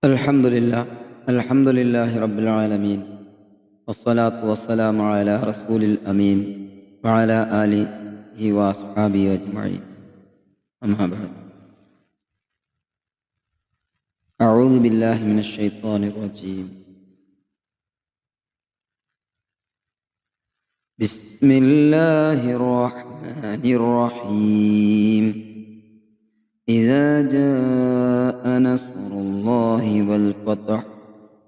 الحمد لله رب العالمين والصلاة والسلام على رسول الأمين وعلى آله وأصحابه أجمعين أما بعد أعوذ بالله من الشيطان الرجيم بسم الله الرحمن الرحيم إذا جاء نصر الله والفتح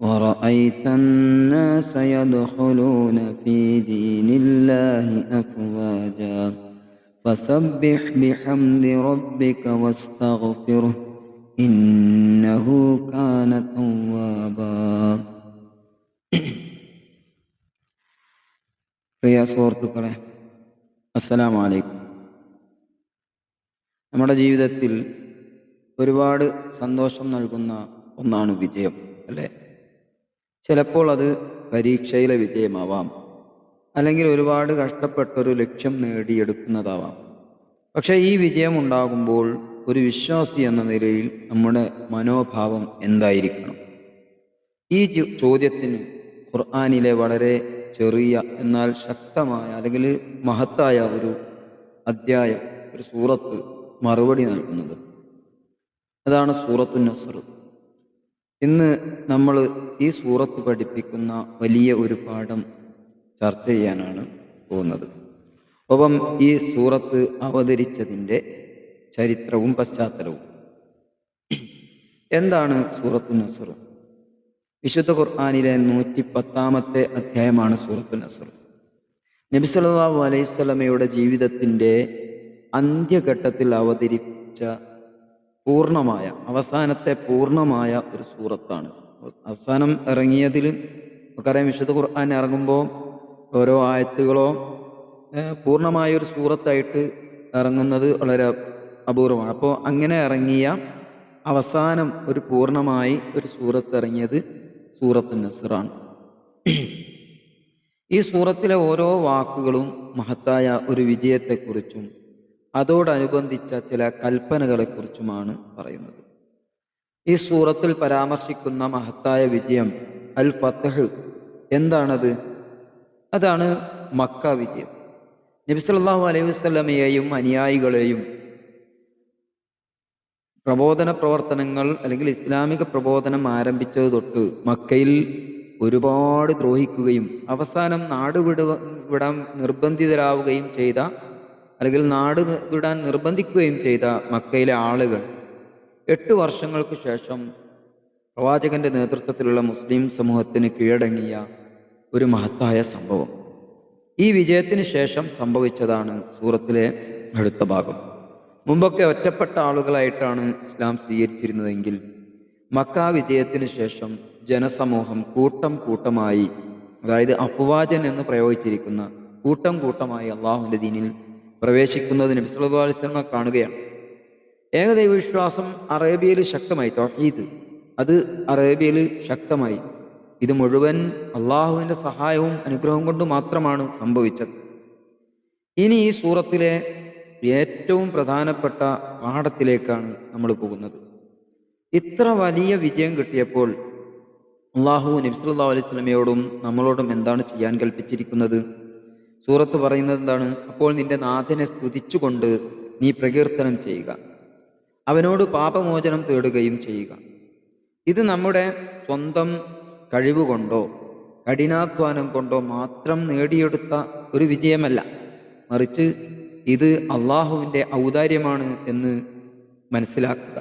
ورأيت الناس يدخلون في دين الله أفواجا فسبح بحمد ربك واستغفره إنه كان توابا. പ്രിയ സുഹൃത്തുക്കളെ, അസ്സലാമു അലൈക്കും. നമ്മുടെ ജീവിതത്തിൽ ഒരുപാട് സന്തോഷം നൽകുന്ന ഒന്നാണ് വിജയം, അല്ലേ? ചിലപ്പോൾ അത് പരീക്ഷയിലെ വിജയമാവാം, അല്ലെങ്കിൽ ഒരുപാട് കഷ്ടപ്പെട്ടൊരു ലക്ഷ്യം നേടിയെടുക്കുന്നതാവാം. പക്ഷേ ഈ വിജയം ഉണ്ടാകുമ്പോൾ ഒരു വിശ്വാസി എന്ന നിലയിൽ നമ്മുടെ മനോഭാവം എന്തായിരിക്കണം? ഈ ചോദ്യത്തിന് ഖുർആനിലെ വളരെ ചെറിയ എന്നാൽ ശക്തമായ അല്ലെങ്കിൽ മഹത്തായ ഒരു അധ്യായം, ഒരു സൂറത്ത് മറുപടി നൽകുന്നത്. അതാണ് സൂറത്തു നസ്ർ. ഇന്ന് നമ്മൾ ഈ സൂറത്ത് പഠിപ്പിക്കുന്ന വലിയ ഒരു പാഠം ചർച്ച ചെയ്യാനാണ് പോകുന്നത്. ഒപ്പം ഈ സൂറത്ത് അവതരിച്ചതിൻ്റെ ചരിത്രവും പശ്ചാത്തലവും. എന്താണ് സൂറത്തു നസ്ർ? വിശുദ്ധ ഖുർആനിലെ 110-ാമത്തെ അധ്യായമാണ് സൂറത്തു നസ്ർ. നബി സല്ലല്ലാഹു അലൈഹി വസല്ലമയുടെ ജീവിതത്തിൻ്റെ അന്ത്യഘട്ടത്തിൽ അവതരിച്ച അവസാനത്തെ പൂർണ്ണമായ ഒരു സൂറത്താണ്. അവസാനം ഇറങ്ങിയതിൽ നമുക്കറിയാം, വിശുദ്ധ ഖുർആൻ ഇറങ്ങുമ്പോൾ ഓരോ ആയത്തുകളോ പൂർണ്ണമായൊരു സൂറത്തായിട്ട് ഇറങ്ങുന്നത് വളരെ അപൂർവമാണ്. അപ്പോൾ അങ്ങനെ ഇറങ്ങിയ അവസാനം ഒരു പൂർണ്ണമായി ഒരു സൂറത്ത് ഇറങ്ങിയത് സൂറത്തു നസ്റാണ്. ഈ സൂറത്തിലെ ഓരോ വാക്കുകളും മഹത്തായ ഒരു വിജയത്തെക്കുറിച്ചും അതോടനുബന്ധിച്ച ചില കൽപ്പനകളെക്കുറിച്ചുമാണ് പറയുന്നത്. ഈ സൂറത്തിൽ പരാമർശിക്കുന്ന മഹത്തായ വിജയം അൽ ഫത്ഹ് എന്താണത്? അതാണ് മക്ക വിജയം. നബി സല്ലല്ലാഹു അലൈഹി വസല്ലമയെയും അനുയായികളെയും പ്രബോധന പ്രവർത്തനങ്ങൾ അല്ലെങ്കിൽ ഇസ്ലാമിക പ്രബോധനം ആരംഭിച്ചത് തൊട്ട് മക്കയിൽ ഒരുപാട് ദ്രോഹിക്കുകയും അവസാനം നാട് വിടാൻ നിർബന്ധിതരാവുകയും ചെയ്ത, അല്ലെങ്കിൽ നാട് വിടാൻ നിർബന്ധിക്കുകയും ചെയ്ത മക്കയിലെ ആളുകൾ 8 വർഷങ്ങൾക്ക് ശേഷം പ്രവാചകന്റെ നേതൃത്വത്തിലുള്ള മുസ്ലിം സമൂഹത്തിന് കീഴടങ്ങിയ ഒരു മഹത്തായ സംഭവം. ഈ വിജയത്തിന് ശേഷം സംഭവിച്ചതാണ് സൂറത്തിലെ അടുത്ത ഭാഗം. മുമ്പൊക്കെ ഒറ്റപ്പെട്ട ആളുകളായിട്ടാണ് ഇസ്ലാം സ്വീകരിച്ചിരുന്നതെങ്കിൽ മക്ക വിജയത്തിന് ശേഷം ജനസമൂഹം കൂട്ടം കൂട്ടമായി, അതായത് അഫ്വാജൻ എന്ന് പ്രയോഗിച്ചിരിക്കുന്ന കൂട്ടം കൂട്ടമായി അള്ളാഹുവിൻ്റെ ദീനിൽ പ്രവേശിക്കുന്നത് നബി സല്ലല്ലാഹു അലൈഹി വസല്ലം കാണുകയാണ്. ഏകദൈവ വിശ്വാസം അറേബ്യയിൽ ശക്തമായി, തൗഹീദ് അത് അറേബ്യയിൽ ശക്തമായി. ഇത് മുഴുവൻ അള്ളാഹുവിൻ്റെ സഹായവും അനുഗ്രഹവും കൊണ്ട് മാത്രമാണ് സംഭവിച്ചത്. ഇനി ഈ സൂറത്തിലെ ഏറ്റവും പ്രധാനപ്പെട്ട പാഠത്തിലേക്കാണ് നമ്മൾ പോകുന്നത്. ഇത്ര വലിയ വിജയം കിട്ടിയപ്പോൾ അള്ളാഹു നബി സല്ലല്ലാഹു അലൈഹി വസല്ലമയോടും നമ്മളോടും എന്താണ് ചെയ്യാൻ കൽപ്പിച്ചിരിക്കുന്നത്? സൂറത്ത് പറയുന്നത് എന്താണ്? അപ്പോൾ നിന്റെ നാഥനെ സ്തുതിച്ചുകൊണ്ട് നീ പ്രകീർത്തനം ചെയ്യുക, അവനോട് പാപമോചനം തേടുകയും ചെയ്യുക. ഇത് നമ്മുടെ സ്വന്തം കഴിവുകൊണ്ടോ കഠിനാധ്വാനം കൊണ്ടോ മാത്രം നേടിയെടുത്ത ഒരു വിജയമല്ല, മറിച്ച് ഇത് അള്ളാഹുവിൻ്റെ ഔദാര്യമാണ് എന്ന് മനസ്സിലാക്കുക.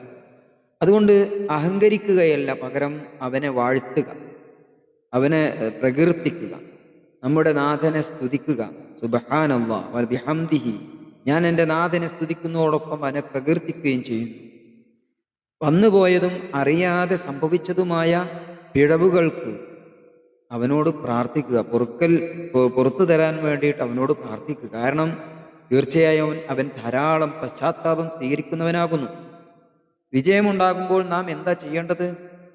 അതുകൊണ്ട് അഹങ്കരിക്കുകയല്ല, പകരം അവനെ വാഴ്ത്തുക, അവനെ പ്രകീർത്തിക്കുക, നമ്മുടെ നാഥനെ സ്തുതിക്കുക. സുബ്ഹാനല്ലാഹ് വ ബിഹംദിഹി, ഞാൻ എൻ്റെ നാഥനെ സ്തുതിക്കുന്നതോടൊപ്പം അവനെ പ്രകീർത്തിക്കുകയും ചെയ്യുന്നു. വന്നുപോയതും അറിയാതെ സംഭവിച്ചതുമായ പിഴവുകൾക്ക് അവനോട് പ്രാർത്ഥിക്കുക, പുറത്തു തരാൻ വേണ്ടിയിട്ട് അവനോട് പ്രാർത്ഥിക്കുക. കാരണം തീർച്ചയായും അവൻ ധാരാളം പശ്ചാത്താപം സ്വീകരിക്കുന്നവനാകുന്നു. വിജയമുണ്ടാകുമ്പോൾ നാം എന്താ ചെയ്യേണ്ടത്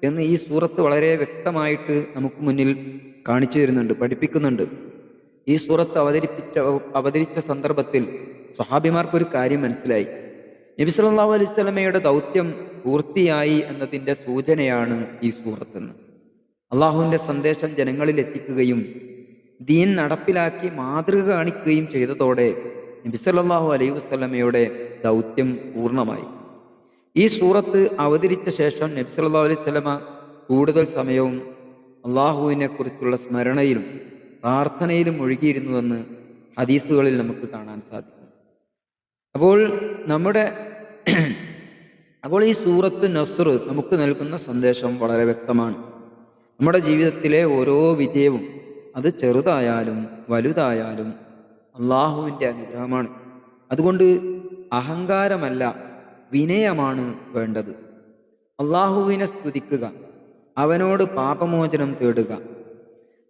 എന്ന് ഈ സൂറത്ത് വളരെ വ്യക്തമായിട്ട് നമുക്ക് മുന്നിൽ കാണിച്ചു തരുന്നുണ്ട്, പഠിപ്പിക്കുന്നുണ്ട്. ഈ സൂറത്ത് അവതരിച്ച സന്ദർഭത്തിൽ സ്വഹാബിമാർക്കൊരു കാര്യം മനസ്സിലായി. നബി സല്ലല്ലാഹു അലൈഹി വസല്ലമയുടെ ദൗത്യം പൂർത്തിയായി എന്നതിൻ്റെ സൂചനയാണ് ഈ സൂറത്തെന്ന്. അള്ളാഹുവിൻ്റെ സന്ദേശം ജനങ്ങളിൽ എത്തിക്കുകയും ദീൻ നടപ്പിലാക്കി മാതൃക കാണിക്കുകയും ചെയ്തതോടെ നബി സല്ലല്ലാഹു അലൈഹി വസല്ലമയുടെ ദൗത്യം പൂർണ്ണമായി. ഈ സൂറത്ത് അവതരിച്ച ശേഷം നബി സല്ലല്ലാഹു അലൈഹി വസല്ലമ കൂടുതൽ സമയവും അള്ളാഹുവിനെ കുറിച്ചുള്ള സ്മരണയിലും പ്രാർത്ഥനയിലും ഒഴുകിയിരുന്നുവെന്ന് ഹദീസുകളിൽ നമുക്ക് കാണാൻ സാധിക്കും. അപ്പോൾ നമ്മുടെ അപ്പോൾ ഈ സൂറത്ത് നസ്ർ നമുക്ക് നൽകുന്ന സന്ദേശം വളരെ വ്യക്തമാണ്. നമ്മുടെ ജീവിതത്തിലെ ഓരോ വിജയവും അത് ചെറുതായാലും വലുതായാലും അള്ളാഹുവിൻ്റെ അനുഗ്രഹമാണ്. അതുകൊണ്ട് അഹങ്കാരമല്ല, വിനയമാണ് വേണ്ടത്. അള്ളാഹുവിനെ സ്തുതിക്കുക, അവനോട് പാപമോചനം തേടുക.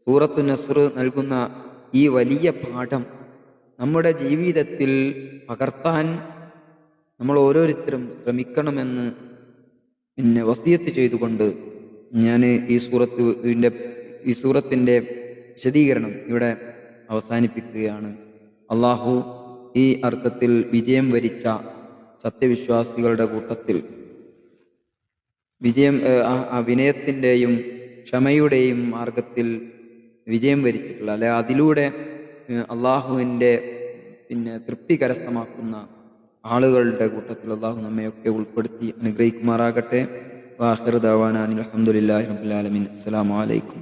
സൂറത്തു നസ്ർ നൽകുന്ന ഈ വലിയ പാഠം നമ്മുടെ ജീവിതത്തിൽ പകർത്താൻ നമ്മൾ ഓരോരുത്തരും ശ്രമിക്കണമെന്ന് വസിയത്ത് ചെയ്തുകൊണ്ട് ഞാൻ ഈ സൂറത്തിൻ്റെ വിശദീകരണം ഇവിടെ അവസാനിപ്പിക്കുകയാണ്. അള്ളാഹു ഈ അർത്ഥത്തിൽ വിജയം വരിച്ച സത്യവിശ്വാസികളുടെ കൂട്ടത്തിൽ വിനയത്തിൻ്റെയും ക്ഷമയുടെയും മാർഗത്തിൽ വിജയം വരിച്ചിട്ടുള്ള, അല്ലെ അതിലൂടെ അള്ളാഹുവിൻ്റെ തൃപ്തി കരസ്ഥമാക്കുന്ന ആളുകളുടെ കൂട്ടത്തിൽ അള്ളാഹു നമ്മയൊക്കെ ഉൾപ്പെടുത്തി അനുഗ്രഹിക്കുമാറാകട്ടെ. വാഖിറു ദഅവാനാ അൽഹംദുലില്ലാഹി റബ്ബിൽ ആലമീൻ. അസ്സലാമു അലൈക്കും.